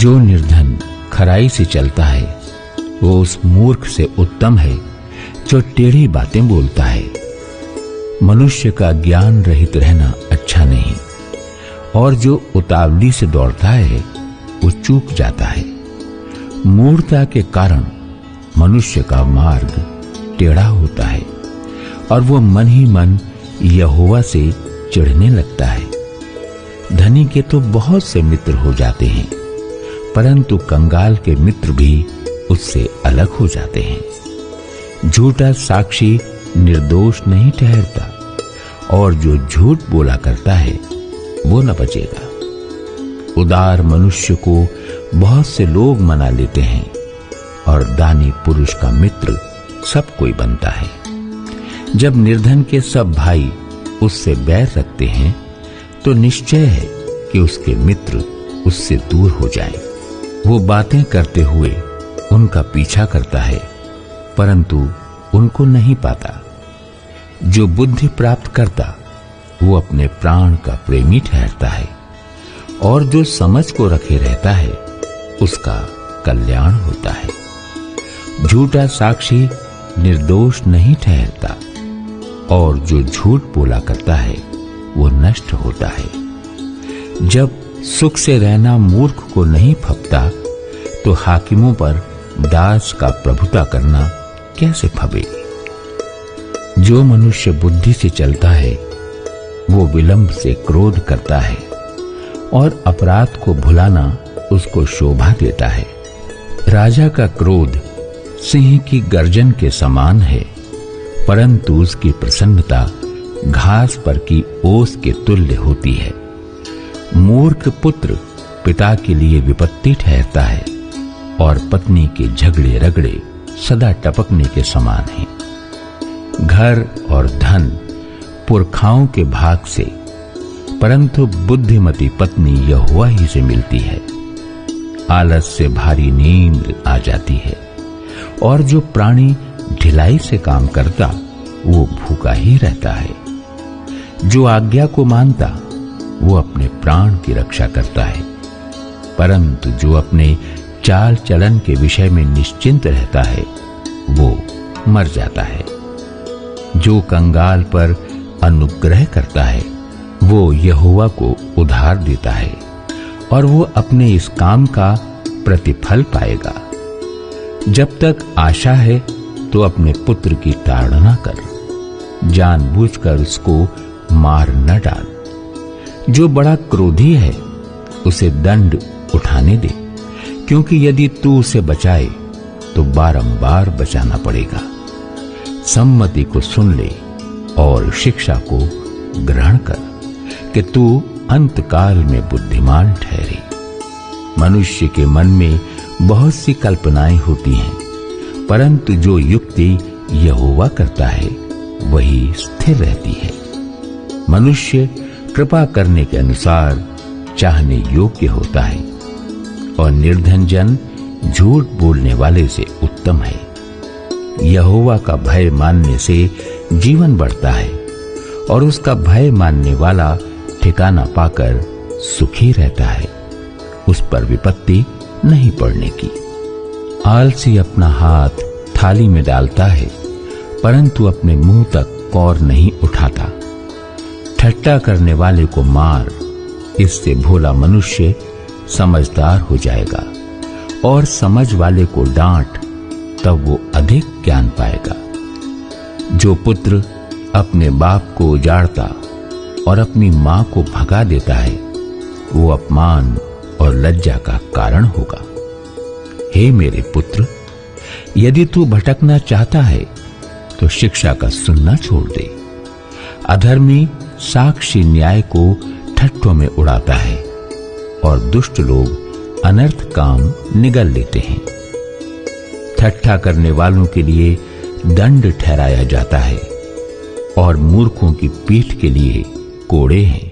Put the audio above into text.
जो निर्धन खराई से चलता है वो उस मूर्ख से उत्तम है जो टेढ़ी बातें बोलता है। मनुष्य का ज्ञान रहित रहना अच्छा नहीं, और जो उतावली से दौड़ता है वो चूक जाता है। मूढ़ता के कारण मनुष्य का मार्ग टेढ़ा होता है और वो मन ही मन यहोवा से चिढ़ने लगता है। धनी के तो बहुत से मित्र हो जाते हैं, परंतु कंगाल के मित्र भी उससे अलग हो जाते हैं। झूठा साक्षी निर्दोष नहीं ठहरता, और जो झूठ बोला करता है वो न बचेगा। उदार मनुष्य को बहुत से लोग मना लेते हैं, और दानी पुरुष का मित्र सब कोई बनता है। जब निर्धन के सब भाई उससे बैर रखते हैं तो निश्चय है कि उसके मित्र उससे दूर हो जाएं। वो बातें करते हुए उनका पीछा करता है, परंतु उनको नहीं पाता। जो बुद्धि प्राप्त करता वो अपने प्राण का प्रेमी ठहरता है, और जो समझ को रखे रहता है उसका कल्याण होता है। झूठा साक्षी निर्दोष नहीं ठहरता, और जो झूठ बोला करता है वो नष्ट होता है। जब सुख से रहना मूर्ख को नहीं फबता, तो हाकिमों पर दास का प्रभुता करना कैसे फबेगी। जो मनुष्य बुद्धि से चलता है वो विलंब से क्रोध करता है, और अपराध को भुलाना उसको शोभा देता है। राजा का क्रोध सिंह की गर्जन के समान है, परंतु उसकी प्रसन्नता घास पर की ओस के तुल्य होती है। मूर्ख पुत्र पिता के लिए विपत्ति ठहरता है, और पत्नी के झगड़े रगड़े सदा टपकने के समान हैं। घर और धन पुरखाओं के भाग से, परंतु बुद्धिमती पत्नी यहोवा ही से मिलती है। आलस से भारी नींद आ जाती है, और जो प्राणी ढिलाई से काम करता वो भूखा ही रहता है। जो आज्ञा को मानता वो अपने प्राण की रक्षा करता है, परंतु जो अपने चाल चलन के विषय में निश्चिंत रहता है वो मर जाता है। जो कंगाल पर अनुग्रह करता है वो यहोवा को उधार देता है, और वो अपने इस काम का प्रतिफल पाएगा। जब तक आशा है तो अपने पुत्र की ताड़ना कर, जानबूझकर उसको मार न डाल। जो बड़ा क्रोधी है उसे दंड उठाने दे, क्योंकि यदि तू उसे बचाए तो बारंबार बचाना पड़ेगा। सम्मति को सुन ले और शिक्षा को ग्रहण कर, कि तू अंतकाल में बुद्धिमान ठहरे। मनुष्य के मन में बहुत सी कल्पनाएं होती हैं, परंतु जो युक्ति यहोवा करता है वही स्थिर रहती है। मनुष्य कृपा करने के अनुसार चाहने योग्य होता है, और निर्धन जन झूठ बोलने वाले से उत्तम है। यहोवा का भय मानने से जीवन बढ़ता है, और उसका भय मानने वाला ठिकाना पाकर सुखी रहता है। उस पर विपत्ति नहीं पड़ने की। आलसी अपना हाथ थाली में डालता है, परंतु अपने मुंह तक कौर नहीं उठाता। ठट्टा करने वाले को मार, इससे भोला मनुष्य समझदार हो जाएगा, और समझ वाले को डांट, तब वो अधिक ज्ञान पाएगा। जो पुत्र अपने बाप को उजाड़ता और अपनी मां को भगा देता है वो अपमान और लज्जा का कारण होगा। हे मेरे पुत्र, यदि तू भटकना चाहता है तो शिक्षा का सुनना छोड़ दे। अधर्मी साक्षी न्याय को ठट्ठों में उड़ाता है, और दुष्ट लोग अनर्थ काम निगल लेते हैं। ठट्ठा करने वालों के लिए दंड ठहराया जाता है, और मूर्खों की पीठ के लिए कोड़े हैं।